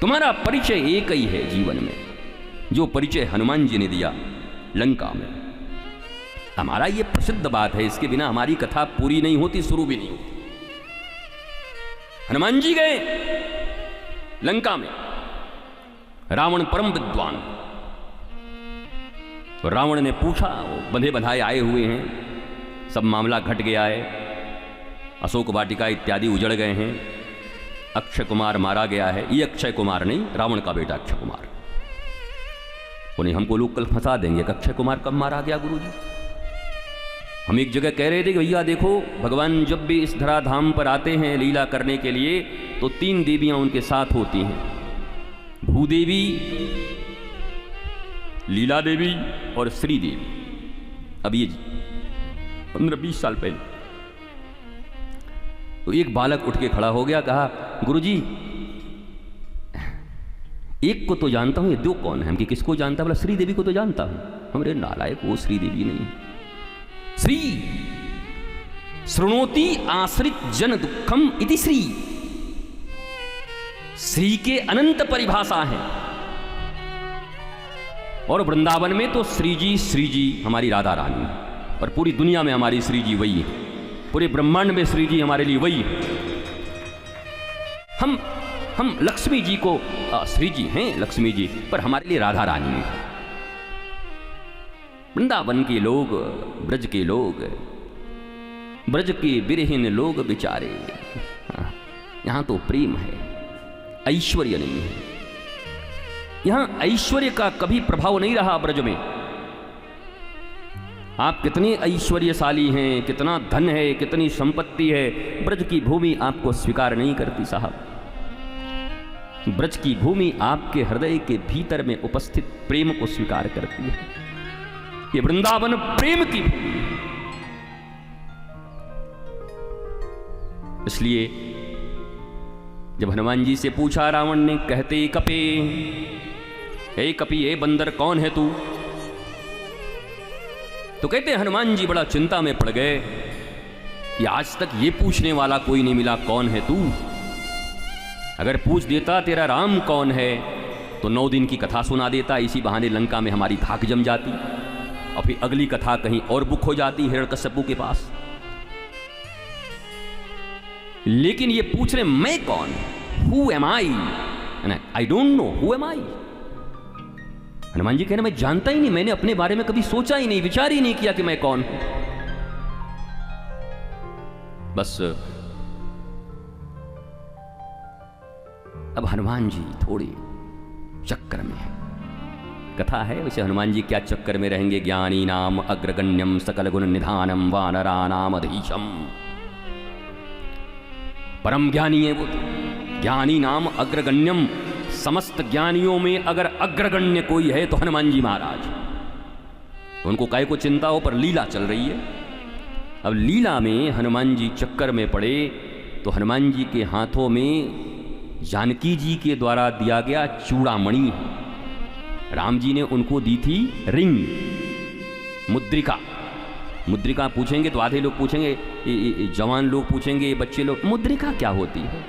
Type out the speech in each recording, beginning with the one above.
तुम्हारा परिचय एक ही है जीवन में, जो परिचय हनुमान जी ने दिया लंका में। हमारा ये प्रसिद्ध बात है, इसके बिना हमारी कथा पूरी नहीं होती, शुरू भी नहीं होती। हनुमान जी गए लंका में, रावण परम विद्वान, तो रावण ने पूछा, बंधे बंधाए आए हुए हैं, सब मामला घट गया है, अशोक वाटिका इत्यादि उजड़ गए हैं, अक्षय कुमार मारा गया है। ये अक्षय कुमार नहीं, रावण का बेटा अक्षय कुमार। उन्हें हमको लोग कल फंसा देंगे कि अक्षय कुमार कब मारा गया गुरुजी। हम एक जगह कह रहे थे कि भैया देखो, भगवान जब भी इस धराधाम पर आते हैं लीला करने के लिए तो 3 देवियां उनके साथ होती हैं, भूदेवी, लीला देवी और श्री देवी। अब ये 15-20 साल पहले तो एक बालक उठ के खड़ा हो गया, कहा गुरुजी एक को तो जानता हूं, ये 2 कौन है? हम कि किसको जानता? बोला श्री देवी को तो जानता हूं। हमरे नालायक, वो श्री देवी नहीं। श्री शृणोति आश्रित जन दुखम इति श्री, श्री के अनंत परिभाषा है। और वृंदावन में तो श्री जी हमारी राधा रानी, और पूरी दुनिया में हमारी श्री जी वही है, पूरे ब्रह्मांड में श्री जी हमारे लिए वही है। हम लक्ष्मी जी को श्री जी हैं, लक्ष्मी जी, पर हमारे लिए राधा रानी है। वृंदावन के लोग, ब्रज के लोग, ब्रज के बिरहीन लोग बेचारे, यहां तो प्रेम है, ऐश्वर्य नहीं है। यहां ऐश्वर्य का कभी प्रभाव नहीं रहा ब्रज में। आप कितने ऐश्वर्यशाली हैं, कितना धन है, कितनी संपत्ति है, ब्रज की भूमि आपको स्वीकार नहीं करती साहब। ब्रज की भूमि आपके हृदय के भीतर में उपस्थित प्रेम को स्वीकार करती है। ये वृंदावन प्रेम की भूमि है। इसलिए जब हनुमान जी से पूछा रावण ने, कहते कपे, हे कपि, हे बंदर, कौन है तू? तो कहते हनुमान जी बड़ा चिंता में पड़ गए कि आज तक ये पूछने वाला कोई नहीं मिला, कौन है तू? अगर पूछ देता तेरा राम कौन है तो 9 दिन की कथा सुना देता, इसी बहाने लंका में हमारी धाक जम जाती और फिर अगली कथा कहीं और बुक हो जाती हिरण्यकश्यपु के पास। लेकिन ये पूछ रहे मैं कौन, who am I, I don't know who am I. Hanuman ji कह रहे मैं जानता ही नहीं, मैंने अपने बारे में कभी सोचा ही नहीं, विचार ही नहीं किया कि मैं कौन हूं। बस अब हनुमान जी थोड़े चक्कर में है। कथा है वैसे हनुमान जी क्या चक्कर में रहेंगे। ज्ञानी नाम अग्रगण्यम सकल गुण निधानम वानरा नाम अधीशम, परम ज्ञानी है वो तो। ज्ञानी नाम अग्रगण्यम, समस्त ज्ञानियों में अगर अग्रगण्य कोई है तो हनुमान जी महाराज। उनको काय को चिंता हो, पर लीला चल रही है। अब लीला में हनुमान जी चक्कर में पड़े तो हनुमान जी के हाथों में जानकी जी के द्वारा दिया गया चूड़ामणि, राम जी ने उनको दी थी रिंग, मुद्रिका। मुद्रिका पूछेंगे तो आधे लोग पूछेंगे, जवान लोग पूछेंगे, बच्चे लोग, मुद्रिका क्या होती है?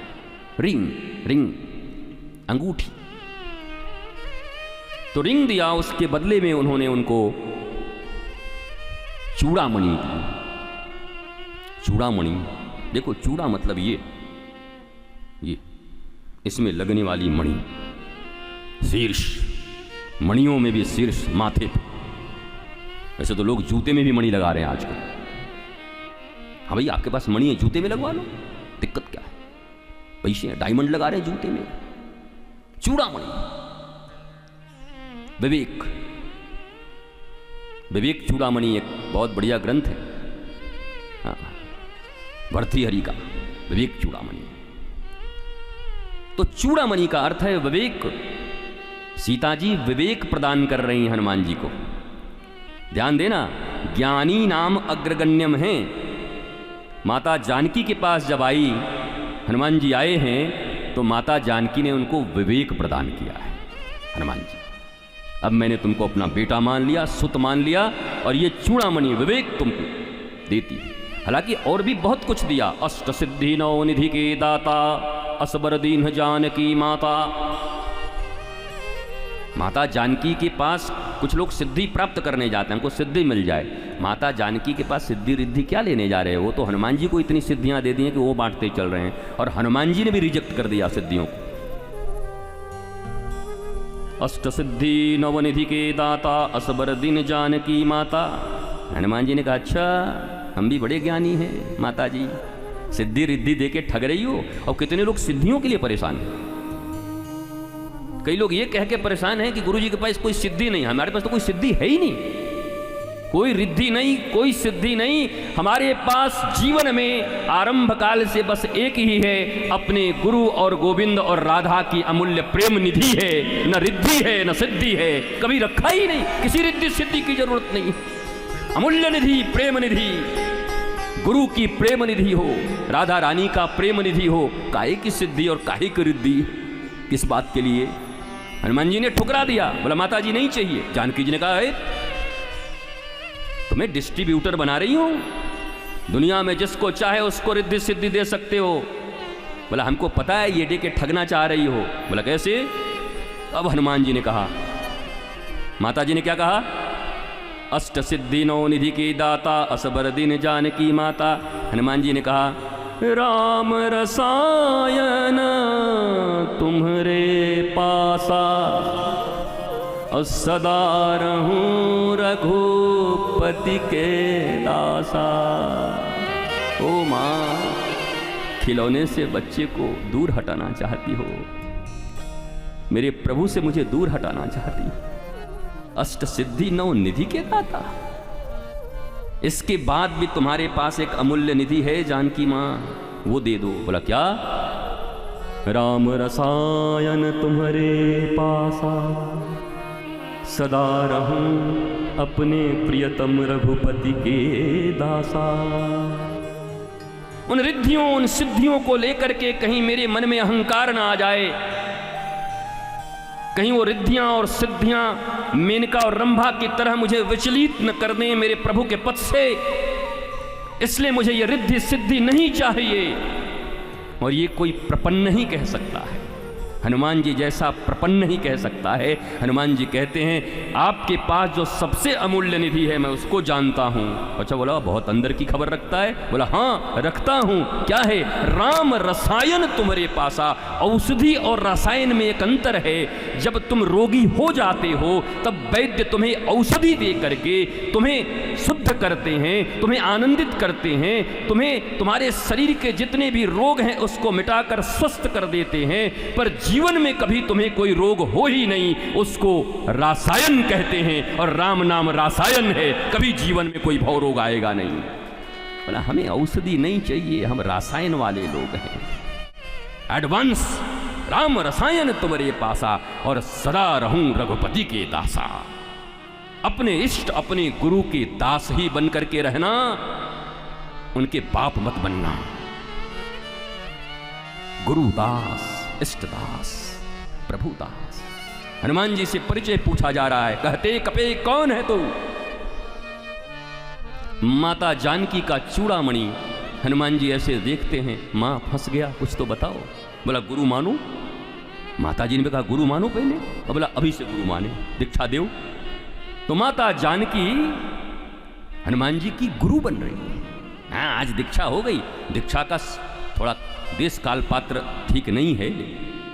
रिंग, रिंग अंगूठी। तो रिंग दिया, उसके बदले में उन्होंने उनको चूड़ामणि दी। चूड़ामणि, देखो चूड़ा मतलब ये इसमें लगने वाली मणि, शीर्ष, मणियों में भी शीर्ष, माथे पे। वैसे तो लोग जूते में भी मणि लगा रहे हैं आजकल। हाँ भाई, आपके पास मणि है, जूते में लगवा लो, दिक्कत क्या है? पैसे हैं, डायमंड लगा रहे हैं जूते में। चूड़ामणि, विवेक, विवेक चूड़ामणि एक बहुत बढ़िया ग्रंथ है, हाँ, भर्तृहरि का विवेक चूड़ामणि। तो चूड़ामणि का अर्थ है विवेक। सीता जी विवेक प्रदान कर रही हैं हनुमान जी को। ध्यान देना, ज्ञानी नाम अग्रगण्यम है। माता जानकी के पास जब आई, हनुमान जी आए हैं, तो माता जानकी ने उनको विवेक प्रदान किया है। हनुमान जी, अब मैंने तुमको अपना बेटा मान लिया, सुत मान लिया, और ये चूड़ामणि विवेक तुमको देती है। हालांकि और भी बहुत कुछ दिया, अष्ट सिद्धि नौ निधि के दाता, असबर दीन जानकी माता। माता जानकी के पास कुछ लोग सिद्धि प्राप्त करने जाते हैं, हमको सिद्धि मिल जाए। माता जानकी के पास सिद्धि रिद्धि क्या लेने जा रहे हो? वो तो हनुमान जी को इतनी सिद्धियां दे दी हैं कि वो बांटते चल रहे हैं, और हनुमान जी ने भी रिजेक्ट कर दिया सिद्धियों को। अष्ट सिद्धि नवनिधि के दाता असबर दिन जानकी माता। हनुमान जी ने कहा अच्छा हम भी बड़े ज्ञानी हैं माता जी, सिद्धि रिद्धि दे के ठग रही हो। और कितने लोग सिद्धियों के लिए परेशान हैं। कई लोग ये कह के परेशान हैं कि गुरुजी के पास कोई सिद्धि नहीं, हमारे पास तो कोई सिद्धि है ही नहीं, कोई रिद्धि नहीं, कोई सिद्धि नहीं। हमारे पास जीवन में आरंभ काल से बस एक ही है, अपने गुरु और गोविंद और राधा की अमूल्य प्रेम निधि है। न रिद्धि है न सिद्धि है, कभी रखा ही नहीं, किसी रिद्धि सिद्धि की जरूरत नहीं। अमूल्य निधि, प्रेम निधि, गुरु की प्रेम निधि हो, राधा रानी का प्रेम निधि हो, काहे की सिद्धि और काहे की रिद्धि? किस बात के लिए? हनुमान जी ने ठुकरा दिया, बोला माता जी नहीं चाहिए। जानकी जी ने कहा है तुम्हें डिस्ट्रीब्यूटर बना रही हूं, दुनिया में जिसको चाहे उसको रिद्धि सिद्धि दे सकते हो। बोला हमको पता है ये दे के ठगना चाह रही हो। बोला कैसे? अब हनुमान जी ने कहा, माता जी ने क्या कहा? अष्ट सिद्धि नौ निधि की दाता असबर दिन जानकी माता। हनुमान जी ने कहा राम रसायन तुम्हारे पासा, और सदा रहूं रघुपति के दासा। ओ माँ, खिलौने से बच्चे को दूर हटाना चाहती हो, मेरे प्रभु से मुझे दूर हटाना चाहती। अष्ट सिद्धि नौ निधि के दाता, इसके बाद भी तुम्हारे पास एक अमूल्य निधि है जानकी माँ, वो दे दो। बोला क्या? राम रसायन तुम्हारे पासा, सदा रहूं अपने प्रियतम रघुपति के दासा। उन रिद्धियों उन सिद्धियों को लेकर के कहीं मेरे मन में अहंकार ना आ जाए, कहीं वो रिद्धियां और सिद्धियां मेनका और रंभा की तरह मुझे विचलित न कर दें मेरे प्रभु के पद से। इसलिए मुझे ये रिद्धि सिद्धि नहीं चाहिए। और ये कोई प्रपन्न ही कह सकता है, हनुमान जी जैसा प्रपन्न ही कह सकता है। हनुमान जी कहते हैं आपके पास जो सबसे अमूल्य निधि है मैं उसको जानता हूँ। अच्छा, बोला बहुत अंदर की खबर रखता है? बोला हाँ रखता हूँ। क्या है? राम रसायन तुम्हारे पासा। औषधि और रसायन में एक अंतर है। जब तुम रोगी हो जाते हो तब वैद्य तुम्हें औषधि दे करके तुम्हें शुद्ध करते हैं, तुम्हें आनंदित करते हैं, तुम्हें तुम्हारे शरीर के जितने भी रोग हैं उसको मिटाकर स्वस्थ कर देते हैं। पर जीवन में कभी तुम्हें कोई रोग हो ही नहीं, उसको रासायन कहते हैं। और राम नाम रासायन है, कभी जीवन में कोई भव रोग आएगा नहीं। बोला हमें औषधि नहीं चाहिए, हम रासायन वाले लोग हैं। एडवांस राम रसायन तुम्हारे पासा, और सदा रहूं रघुपति के दासा। अपने इष्ट अपने गुरु के दास ही बन करके रहना, उनके बाप मत बनना। गुरु दास, इष्ट दास, प्रभु दास। हनुमान जी से परिचय पूछा जा रहा है। कहते कपे कौन है तू? माता जानकी का चूड़ामणि। हनुमान जी ऐसे देखते हैं, मां फंस गया, कुछ तो बताओ। बोला गुरु मानो। माता जी ने कहा गुरु मानो पहले। और बोला अभी से गुरु माने, दीक्षा दो। तो माता जानकी हनुमान जी की गुरु बन रही है। हाँ, आज दीक्षा हो गई। दीक्षा का थोड़ा देश काल पात्र ठीक नहीं है,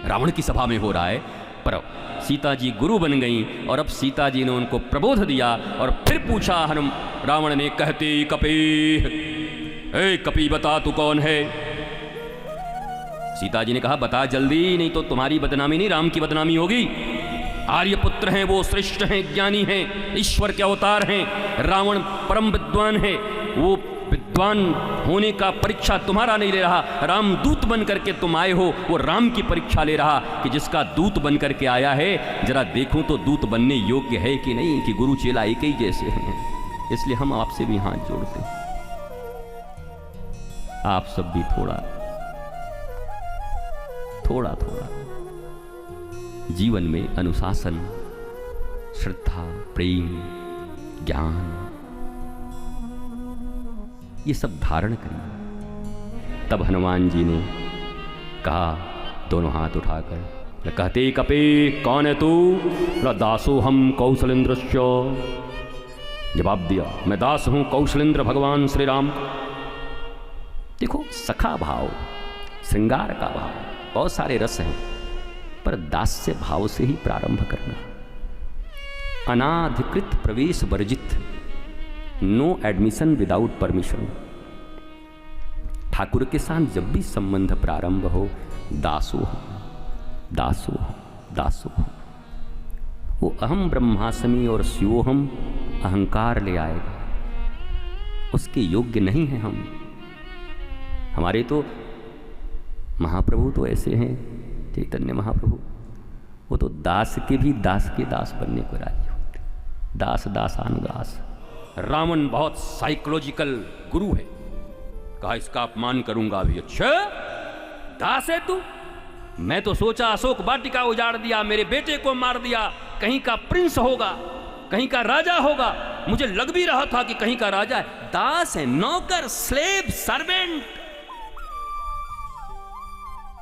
रावण की सभा में हो रहा है। पर सीता जी गुरु बन गई, और अब सीता जी ने उनको प्रबोध दिया। और फिर पूछा रावण ने, कहते कपे, ए कपी बता तू कौन है? सीता जी ने कहा बता जल्दी, नहीं तो तुम्हारी बदनामी नहीं राम की बदनामी होगी। आर्यपुत्र हैं वो, श्रेष्ठ हैं, ज्ञानी हैं, ईश्वर के अवतार हैं। रावण परम विद्वान है, वो विद्वान होने का परीक्षा तुम्हारा नहीं ले रहा। राम दूत बन करके तुम आए हो, वो राम की परीक्षा ले रहा कि जिसका दूत बन करके आया है जरा देखूं तो दूत बनने योग्य है कि नहीं, कि गुरु चेला एक ही जैसे हैं। इसलिए हम आपसे भी हाथ जोड़ते हैं, आप सब भी थोड़ा थोड़ा थोड़ा जीवन में अनुशासन, श्रद्धा, प्रेम, ज्ञान ये सब धारण करिए। तब हनुमान जी ने कहा दोनों हाथ उठाकर, कहते कपे कौन है तू? दासो हम कौशलेंद्रस्य। जवाब दिया, मैं दास हूं कौशलेंद्र भगवान श्री राम। देखो, सखा भाव, श्रृंगार का भाव, बहुत सारे रस हैं, पर दास्य भाव से ही प्रारंभ करना। अनाधिकृत प्रवेश वर्जित, no admission without permission. Thakur के साथ जब भी संबंध प्रारंभ हो, दासो दासो दासो। वो अहम ब्रह्मास्मि और स्योहम अहंकार ले आएगा, उसके योग्य नहीं है हम। हमारे तो महाप्रभु तो ऐसे हैं, चैतन्य महाप्रभु, वो तो दास के भी दास के दास बनने को राजी होते। दास दासानुदास। रावण बहुत साइकोलॉजिकल गुरु है, कहा इसका अपमान करूंगा भी। अच्छा, दास है तू? मैं तो सोचा अशोक वाटिका उजाड़ दिया, मेरे बेटे को मार दिया, कहीं का प्रिंस होगा, कहीं का राजा होगा। मुझे लग भी रहा था कि कहीं का राजा है। दास है, नौकर, स्लेव, सर्वेंट।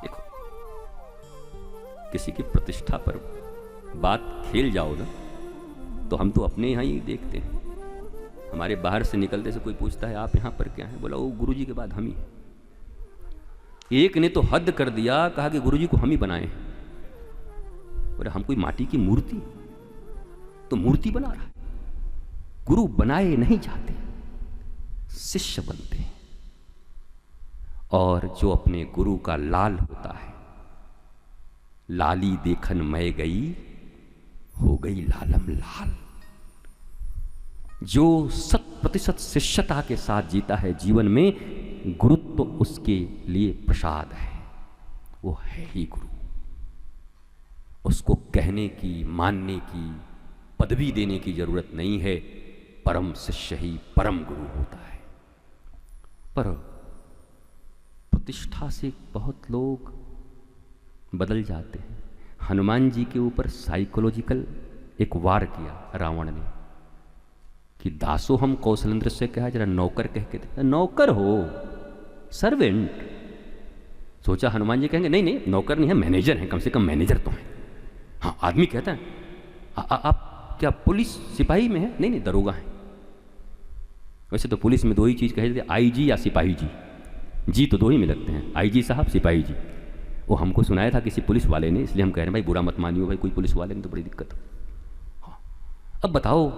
देखो, किसी की प्रतिष्ठा पर बात खेल जाओ ना, तो हम तो अपने यहाँ ही देखते हैं। हमारे बाहर से निकलते से कोई पूछता है आप यहाँ पर क्या है, बोला वो गुरुजी के बाद हम ही। एक ने तो हद कर दिया, कहा कि गुरुजी को हम ही बनाए। बोले हम कोई माटी की मूर्ति? तो मूर्ति बना रहा है। गुरु बनाए नहीं जाते, शिष्य बनते हैं। और जो अपने गुरु का लाल होता है, लाली देखन मैं गई, हो गई लालम लाल। जो 100% शिष्यता के साथ जीता है जीवन में, गुरुत्व तो उसके लिए प्रसाद है, वो है ही गुरु। उसको कहने की, मानने की, पदवी देने की जरूरत नहीं है। परम शिष्य ही परम गुरु होता है। पर प्रतिष्ठा से बहुत लोग बदल जाते हैं। हनुमान जी के ऊपर साइकोलॉजिकल एक वार किया रावण ने कि दासो हम कौशलेंद्र से कहा, जरा नौकर कह के दे। नौकर हो, सर्वेंट। सोचा हनुमान जी कहेंगे नहीं नहीं नौकर नहीं है, मैनेजर है, कम से कम मैनेजर तो है। हाँ, आदमी कहता है आप क्या पुलिस सिपाही में है? नहीं नहीं, दरोगा है। वैसे तो पुलिस में दो ही चीज़ कहे जाते, आईजी या सिपाही जी। जी तो दो ही में लगते हैं, आईजी साहब, सिपाही जी। वो हमको सुनाया था किसी पुलिस वाले ने, इसलिए हम कह रहे हैं भाई बुरा मत मानियो भाई, कोई पुलिस वाले ने तो बड़ी दिक्कत हो। हाँ, अब बताओ,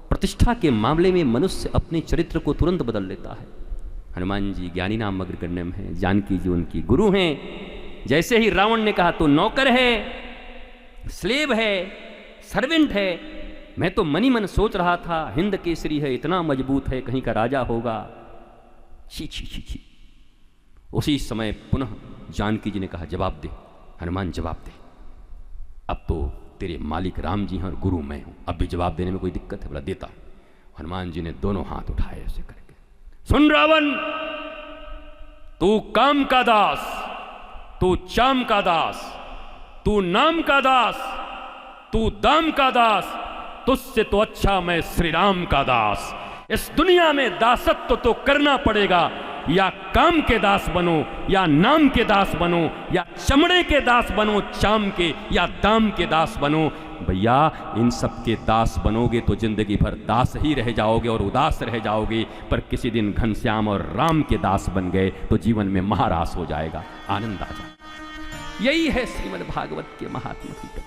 प्रतिष्ठा के मामले में मनुष्य अपने चरित्र को तुरंत बदल लेता है। हनुमान जी ज्ञानी नाम अग्रगण्यम है, जानकी जी उनकी गुरु हैं। जैसे ही रावण ने कहा तो नौकर है, स्लेव है, सर्वेंट है, मैं तो मनी मन सोच रहा था हिंद केसरी है, इतना मजबूत है, कहीं का राजा होगा। छी छी छी छी। उसी समय पुनः जानकी जी ने कहा जवाब दे हनुमान, जवाब दे। अब तो तेरे मालिक राम जी हैं और गुरु मैं हूं, अब भी जवाब देने में कोई दिक्कत है? बोला देता हूं। हनुमान जी ने दोनों हाथ उठाए ऐसे करके, सुन रावण, तू काम का दास, तू चाम का दास, तू नाम का दास, तू दाम का दास, तुझसे तो अच्छा मैं श्री राम का दास। इस दुनिया में दासत्व तो करना पड़ेगा, या काम के दास बनो, या नाम के दास बनो, या चमड़े के दास बनो, चाम के या दाम के दास बनो। भैया इन सब के दास बनोगे तो जिंदगी भर दास ही रह जाओगे और उदास रह जाओगे, पर किसी दिन घनश्याम और राम के दास बन गए तो जीवन में महारास हो जाएगा, आनंद आ जाएगा। यही है श्रीमद् भागवत के महात्मा की कथा।